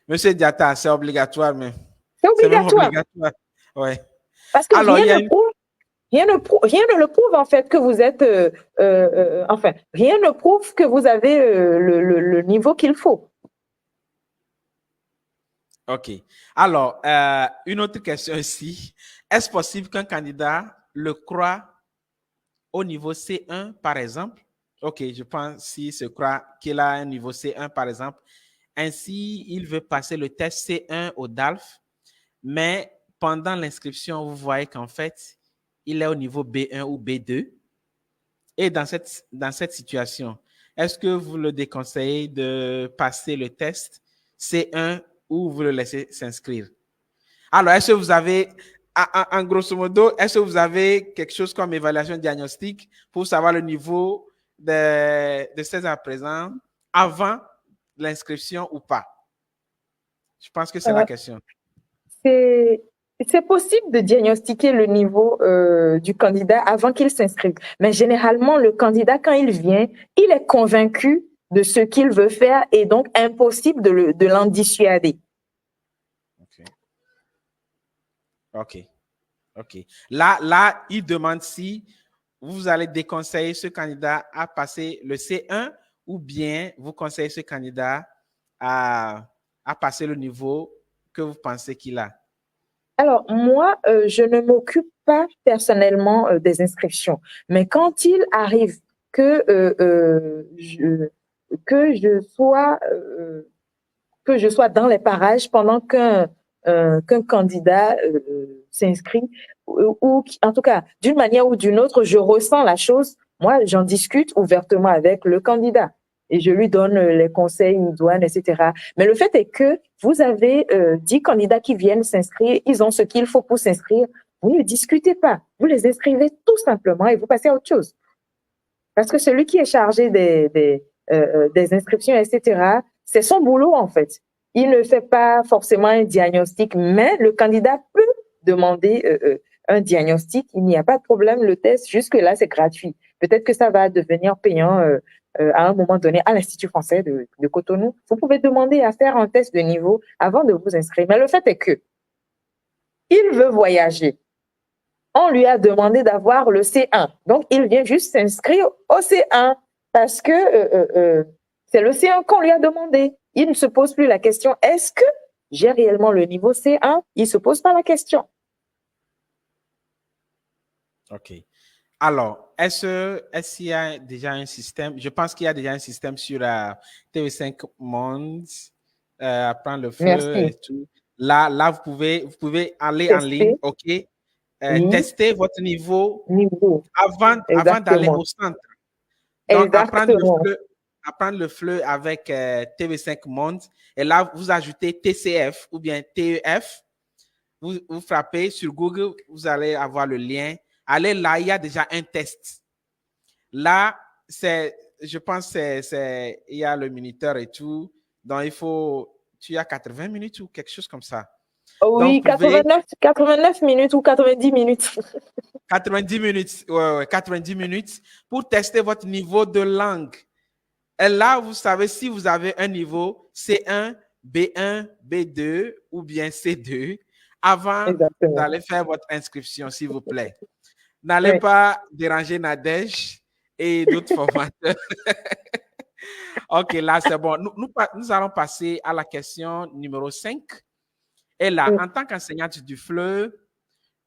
Monsieur Diata, c'est obligatoire, mais c'est obligatoire. Ouais. Parce que rien ne le prouve en fait que vous êtes, enfin, rien ne prouve que vous avez le niveau qu'il faut. OK. Alors, une autre question ici. Est-ce possible qu'un candidat le croit au niveau C1, par exemple? OK, je pense s'il se croit qu'il a un niveau C1, par exemple. Ainsi, il veut passer le test C1 au DALF, mais pendant l'inscription, vous voyez qu'en fait, il est au niveau B1 ou B2. Et dans cette situation, est-ce que vous le déconseillez de passer le test C1 ou vous le laissez s'inscrire? Alors, est-ce que vous avez, en grosso modo, est-ce que vous avez quelque chose comme évaluation diagnostique pour savoir le niveau de 16 ans à présent avant l'inscription ou pas? Je pense que c'est la question. C'est possible de diagnostiquer le niveau du candidat avant qu'il s'inscrive. Mais généralement, le candidat, quand il vient, il est convaincu de ce qu'il veut faire et donc impossible de l'en dissuader. OK. Là, il demande si vous allez déconseiller ce candidat à passer le C1 ou bien vous conseillez ce candidat à passer le niveau que vous pensez qu'il a. Alors, moi, je ne m'occupe pas personnellement des inscriptions. Mais quand il arrive que je sois dans les parages pendant qu'un candidat s'inscrit, ou en tout cas, d'une manière ou d'une autre, je ressens la chose, moi, j'en discute ouvertement avec le candidat. Et je lui donne les conseils idoines, etc. Mais le fait est que vous avez 10 candidats qui viennent s'inscrire, ils ont ce qu'il faut pour s'inscrire. vous ne discutez pas. Vous les inscrivez tout simplement et vous passez à autre chose. Parce que celui qui est chargé des inscriptions, etc., c'est son boulot en fait. Il ne fait pas forcément un diagnostic, mais le candidat peut demander un diagnostic. Il n'y a pas de problème. Le test, jusque-là, c'est gratuit. Peut-être que ça va devenir payant à un moment donné à l'Institut français de Cotonou. Vous pouvez demander à faire un test de niveau avant de vous inscrire. Mais le fait est que il veut voyager. On lui a demandé d'avoir le C1. Donc, il vient juste s'inscrire au C1 parce que c'est le C1 qu'on lui a demandé. Il ne se pose plus la question, est-ce que j'ai réellement le niveau C1? Il ne se pose pas la question. OK. Alors, est-ce qu'il y a déjà un système? Je pense qu'il y a déjà un système sur TV5 Monde, Apprendre le fleu et tout. Là, vous pouvez aller en ligne, OK? Tester votre niveau avant d'aller au centre. Donc, apprendre le fleu avec TV5 Monde. Et là, vous ajoutez TCF ou bien TEF. Vous frappez sur Google, vous allez avoir le lien. Allez là, il y a déjà un test. Là, je pense il y a le minuteur et tout. Donc, tu as 80 minutes ou quelque chose comme ça. Oui, donc, 89 minutes ou 90 minutes. 90 minutes, ouais, 90 minutes pour tester votre niveau de langue. Et là, vous savez si vous avez un niveau C1, B1, B2 ou bien C2 avant d'aller faire votre inscription, s'il vous plaît. N'allez pas déranger Nadège et d'autres formateurs. OK, là, c'est bon. Nous allons passer à la question numéro 5. Et là, en tant qu'enseignante du FLE,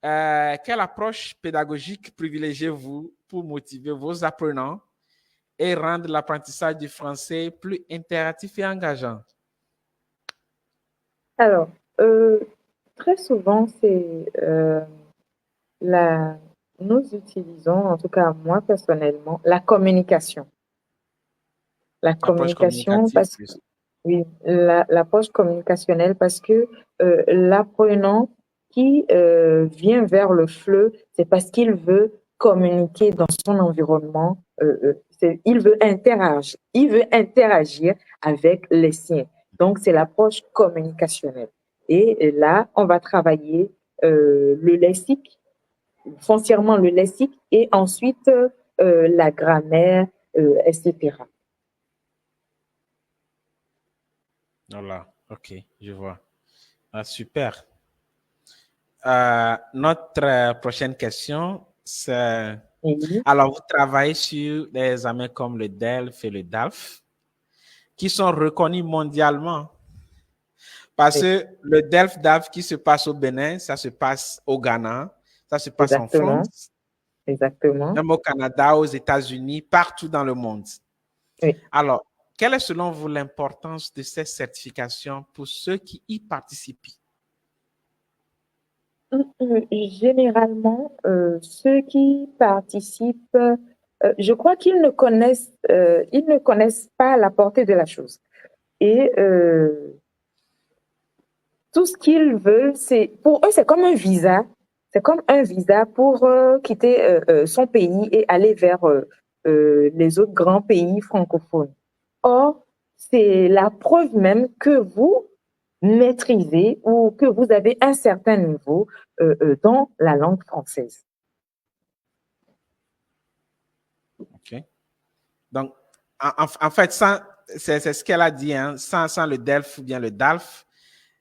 quelle approche pédagogique privilégiez-vous pour motiver vos apprenants et rendre l'apprentissage du français plus interactif et engageant? Alors, très souvent, nous utilisons, en tout cas moi personnellement, la communication. La communication, parce que oui, l'approche communicationnelle, parce que l'apprenant qui vient vers le FLE, c'est parce qu'il veut communiquer dans son environnement, il veut interagir avec les siens. Donc, c'est l'approche communicationnelle. Et là, on va travailler le lexique, foncièrement le lexique, et ensuite la grammaire, etc. Voilà, OK, je vois. Ah, super. Notre prochaine question, c'est... Alors, vous travaillez sur des examens comme le DELF et le DALF, qui sont reconnus mondialement. Parce que le DELF-DALF qui se passe au Bénin, ça se passe au Ghana, ça se passe en France, même au Canada, aux États-Unis, partout dans le monde. Oui. Alors, quelle est selon vous l'importance de ces certifications pour ceux qui y participent? Généralement, ceux qui participent, je crois qu'ils ne connaissent pas la portée de la chose. Et tout ce qu'ils veulent, pour eux, c'est comme un visa. C'est comme un visa pour quitter son pays et aller vers les autres grands pays francophones. Or, c'est la preuve même que vous maîtrisez ou que vous avez un certain niveau dans la langue française. OK. Donc, en fait, c'est ce qu'elle a dit, hein, sans le DELF ou bien le DALF,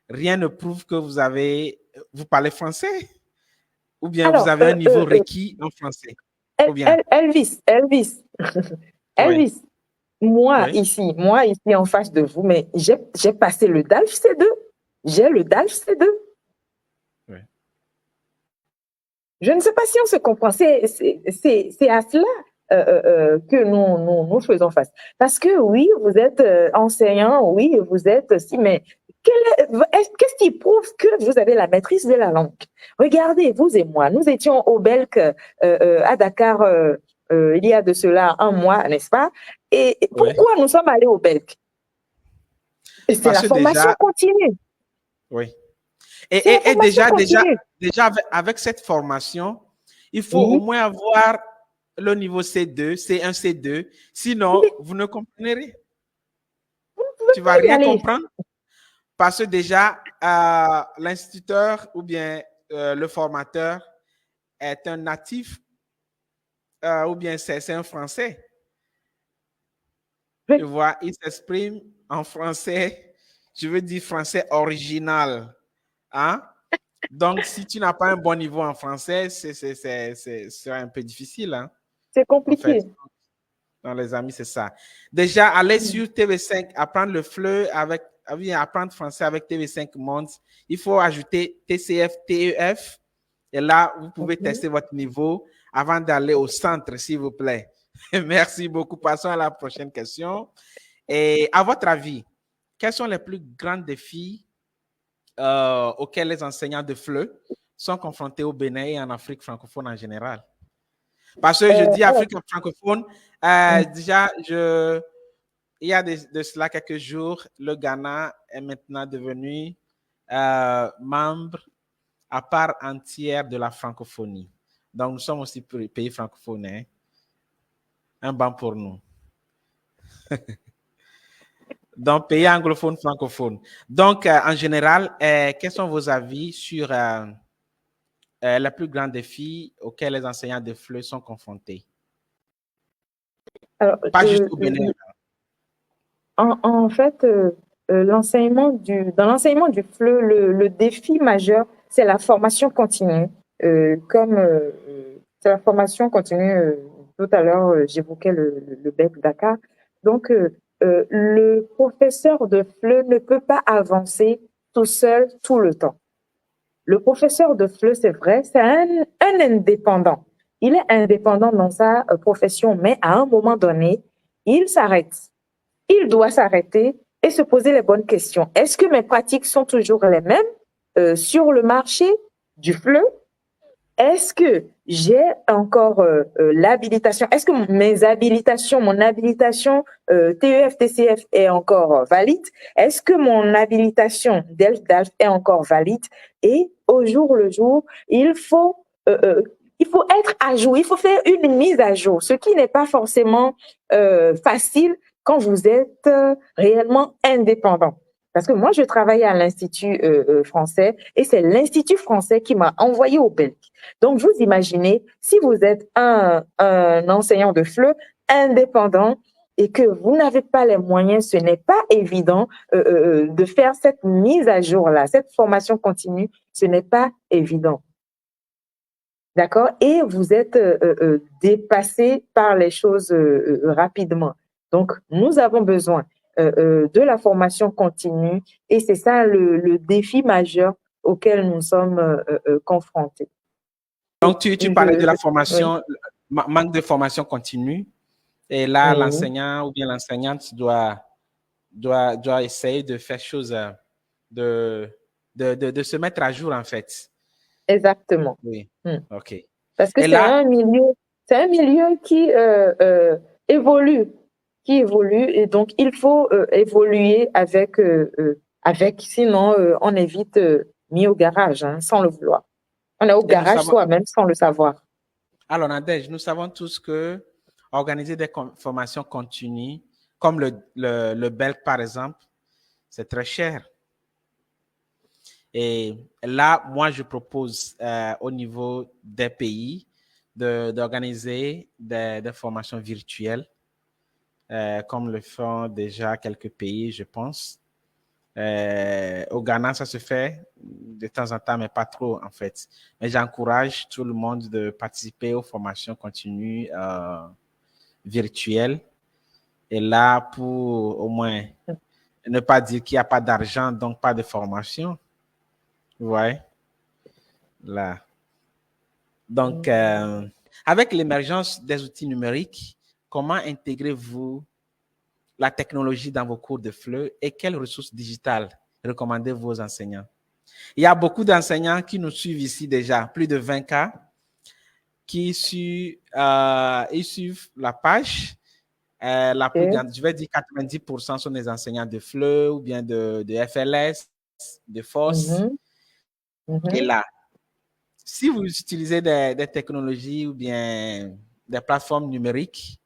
rien ne prouve que vous parlez français ou bien vous avez un niveau requis en français. Elvis, Oui. moi ici en face de vous, mais j'ai passé le DALF C2. J'ai le DALF C2. Oui. Je ne sais pas si on se comprend. C'est à cela que nous faisons face. Parce que oui, vous êtes enseignant, oui, vous êtes aussi, mais qu'est-ce qui prouve que vous avez la maîtrise de la langue? Regardez, vous et moi, nous étions au Belk à Dakar il y a de cela un mois, n'est-ce pas? Et pourquoi nous sommes allés au Belk? C'est la formation continue. Oui. Et déjà avec cette formation, il faut au moins avoir le niveau C2, C1, C2. Sinon, vous ne comprenez rien. Tu ne vas rien comprendre parce que déjà, l'instituteur ou bien le formateur est un natif ou bien c'est un Français. Tu vois, il s'exprime en français, je veux dire français original. Hein? Donc, si tu n'as pas un bon niveau en français, c'est un peu difficile. Hein? C'est compliqué. En fait, dans les amis, c'est ça. Déjà, aller sur TV5, apprendre le FLE avec, apprendre français avec TV5 Monde. Il faut ajouter TCF, TEF. Et là, vous pouvez tester votre niveau avant d'aller au centre, s'il vous plaît. Merci beaucoup. Passons à la prochaine question. Et à votre avis, quels sont les plus grands défis auxquels les enseignants de FLE sont confrontés au Bénin et en Afrique francophone en général? Parce que je dis Afrique francophone, déjà, il y a de cela quelques jours, le Ghana est maintenant devenu membre à part entière de la francophonie. Donc, nous sommes aussi pays francophones. Hein? Un banc pour nous. Donc, pays anglophone, francophone. Donc, en général, quels sont vos avis sur les plus grands défis auxquels les enseignants de FLE sont confrontés? Alors, pas juste au Bénin. En fait, dans l'enseignement du FLE, le défi majeur, c'est la formation continue. C'est la formation continue, tout à l'heure, j'évoquais le BEC Dakar. Donc, le professeur de FLE ne peut pas avancer tout seul tout le temps. Le professeur de FLE, c'est vrai, c'est un indépendant. Il est indépendant dans sa profession, mais à un moment donné, il s'arrête. Il doit s'arrêter et se poser les bonnes questions. Est-ce que mes pratiques sont toujours les mêmes sur le marché du FLE? Est-ce que j'ai encore l'habilitation? Est-ce que mon habilitation TEF, TCF est encore valide? Est-ce que mon habilitation DELF est encore valide? Et au jour le jour, il faut être à jour, il faut faire une mise à jour, ce qui n'est pas forcément facile quand vous êtes réellement indépendant. Parce que moi, je travaillais à l'Institut français et c'est l'Institut français qui m'a envoyé au Belgique. Donc, vous imaginez, si vous êtes un enseignant de FLE indépendant et que vous n'avez pas les moyens, ce n'est pas évident de faire cette mise à jour-là, cette formation continue, ce n'est pas évident. D'accord? Et vous êtes dépassé par les choses rapidement. Donc, nous avons besoin de la formation continue et c'est ça le défi majeur auquel nous sommes confrontés. Donc, tu parlais de la formation, manque de formation continue. Et là, l'enseignant ou bien l'enseignante doit essayer de faire chose, de se mettre à jour, en fait. Exactement. Oui, OK. Parce que c'est un milieu qui évolue, et donc il faut évoluer avec, sinon on est vite mis au garage, hein, sans le vouloir. On est au garage soi-même sans le savoir. Alors, Nadège, nous savons tous que organiser des formations continues, comme le BELC par exemple, c'est très cher. Et là, moi, je propose au niveau des pays d'organiser des formations virtuelles, comme le font déjà quelques pays, je pense. Au Ghana, ça se fait de temps en temps, mais pas trop en fait. Mais j'encourage tout le monde de participer aux formations continues virtuelles. Et là, pour au moins ne pas dire qu'il n'y a pas d'argent, donc pas de formation. Ouais. Là. Donc, avec l'émergence des outils numériques, comment intégrez-vous la technologie dans vos cours de FLE et quelles ressources digitales recommandez-vous aux enseignants? Il y a beaucoup d'enseignants qui nous suivent ici déjà, plus de 20 cas, qui suivent la page. Je vais dire 90% sont des enseignants de FLE ou bien de FLS, de FOSS. Et là, si vous utilisez des technologies ou bien des plateformes numériques,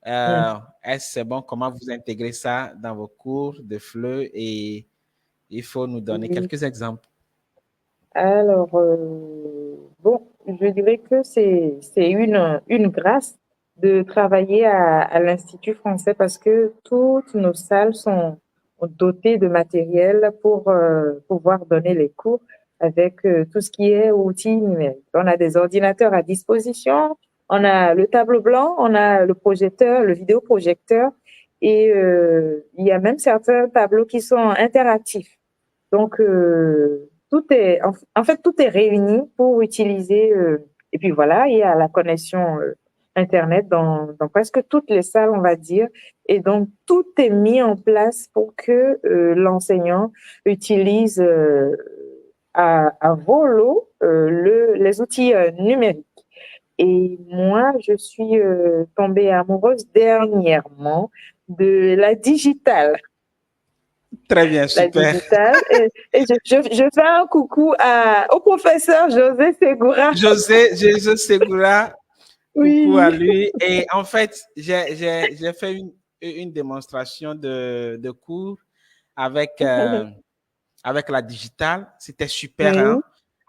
est-ce que c'est bon? Comment vous intégrez ça dans vos cours de FLE? Et il faut nous donner quelques exemples. Alors, bon, je dirais que c'est une grâce de travailler à l'Institut français parce que toutes nos salles sont dotées de matériel pour pouvoir donner les cours avec tout ce qui est outils numériques. On a des ordinateurs à disposition, on a le tableau blanc, on a le projecteur, le vidéoprojecteur et il y a même certains tableaux qui sont interactifs. Donc, tout est, en fait, tout est réuni pour utiliser, et puis voilà, il y a la connexion Internet dans presque toutes les salles, on va dire. Et donc, tout est mis en place pour que l'enseignant utilise à volo les outils numériques. Et moi, je suis tombée amoureuse dernièrement de la digitale. Très bien, super. La digitale. Et je fais un coucou au professeur José Segura. José Segura, Oui. coucou à lui. Et en fait, j'ai fait une démonstration de cours avec, avec la digitale. C'était super. Oui. Hein?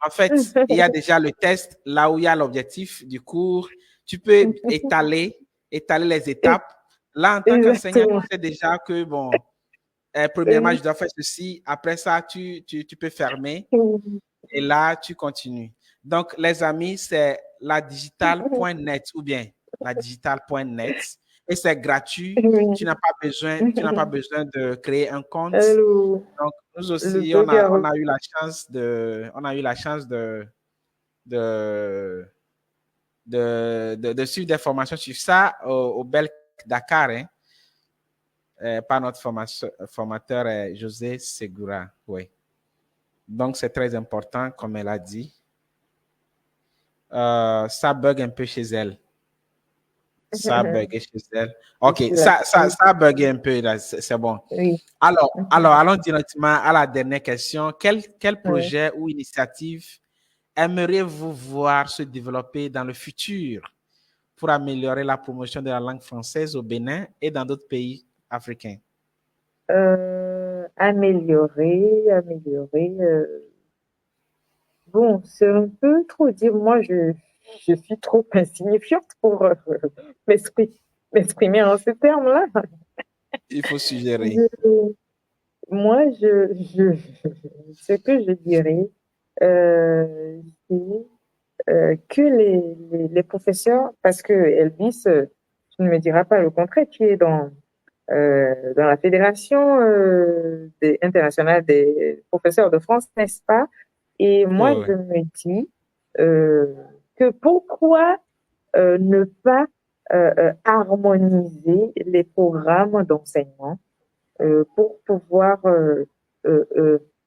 En fait, il y a déjà le test, là où il y a l'objectif du cours. Tu peux étaler les étapes. Là, en tant qu'enseignant, tu sais déjà que, bon, premièrement, je dois faire ceci. Après ça, tu peux fermer. Et là, tu continues. Donc, les amis, c'est ladigital.net ou bien ladigital.net. Et c'est gratuit. Tu n'as pas besoin de créer un compte. Donc, nous aussi, on a eu la chance de suivre des formations sur ça au Bel Dakar, hein, par notre formateur José Segura. Oui. Donc, c'est très important, comme elle a dit. Ça bug un peu chez elle. Ça a bugué chez elle. OK, ça a bugué un peu, là, c'est bon. Oui. Alors, allons directement à la dernière question. Quel projet ou initiative aimeriez-vous voir se développer dans le futur pour améliorer la promotion de la langue française au Bénin et dans d'autres pays africains? Améliorer. Bon, c'est un peu trop dire. Moi, je suis trop insignifiante pour m'exprimer en ces termes-là. Il faut suggérer. Moi, ce que je dirais, c'est que les professeurs, parce que Elvis, tu ne me diras pas le contraire, tu es dans la Fédération internationale des professeurs de France, n'est-ce pas? Et moi, je me dis que pourquoi ne pas harmoniser les programmes d'enseignement pour pouvoir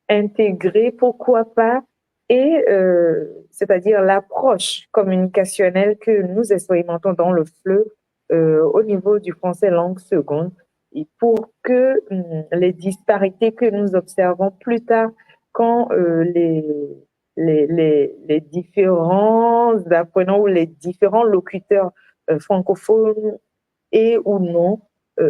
intégrer, pourquoi pas, et c'est-à-dire l'approche communicationnelle que nous expérimentons dans le FLE au niveau du français langue seconde, et pour que les disparités que nous observons plus tard quand les différents apprenants ou les différents locuteurs francophones et ou non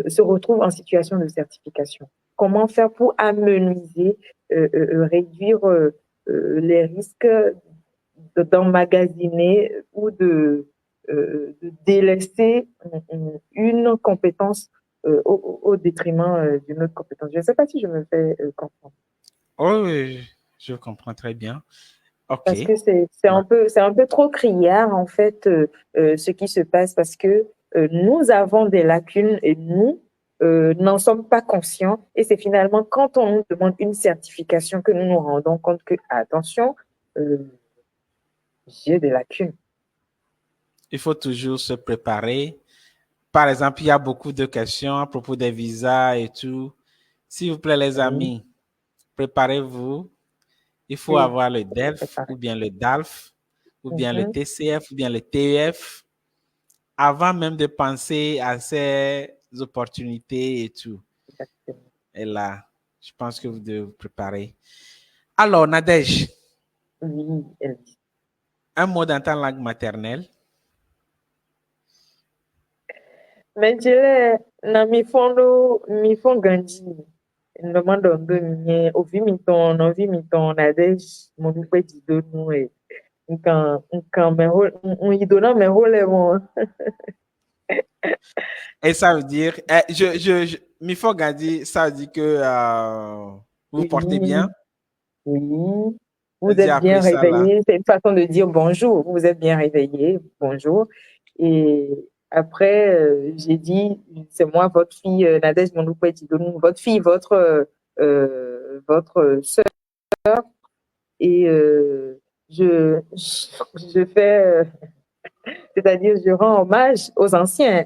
se retrouvent en situation de certification. Comment faire pour amenuiser, réduire les risques d'emmagasiner ou de délaisser une compétence au détriment d'une autre compétence. Je ne sais pas si je me fais comprendre. Oui, je comprends très bien. Okay. Parce que c'est un peu trop criard, en fait, ce qui se passe, parce que nous avons des lacunes et nous n'en sommes pas conscients. Et c'est finalement quand on nous demande une certification que nous nous rendons compte que, attention, j'ai des lacunes. Il faut toujours se préparer. Par exemple, il y a beaucoup de questions à propos des visas et tout. S'il vous plaît, les amis, préparez-vous. Il faut avoir le DELF ou bien le DALF ou bien le TCF ou bien le TEF avant même de penser à ces opportunités et tout. Et là, je pense que vous devez vous préparer. Alors, Nadège, Oui, Elvis. Un mot dans ta langue maternelle. Mais je dirais, na mi fond gandi. Ndomando ndo minye, ovi miton, Nadège, mon oupe dido nou e. Nkan me ho, ido nan me ho le mon. Et ça veut dire, Mifo Gandhi, ça veut dire que vous vous portez bien. Oui, oui. Vous J'ai êtes bien appris ça là. réveillé. C'est une façon de dire bonjour. Vous êtes bien réveillé. Bonjour. Et après, j'ai dit, c'est moi, votre fille, Nadège Mondoukou Etidonou, votre fille, votre sœur. Et je fais, c'est-à-dire, je rends hommage aux anciens.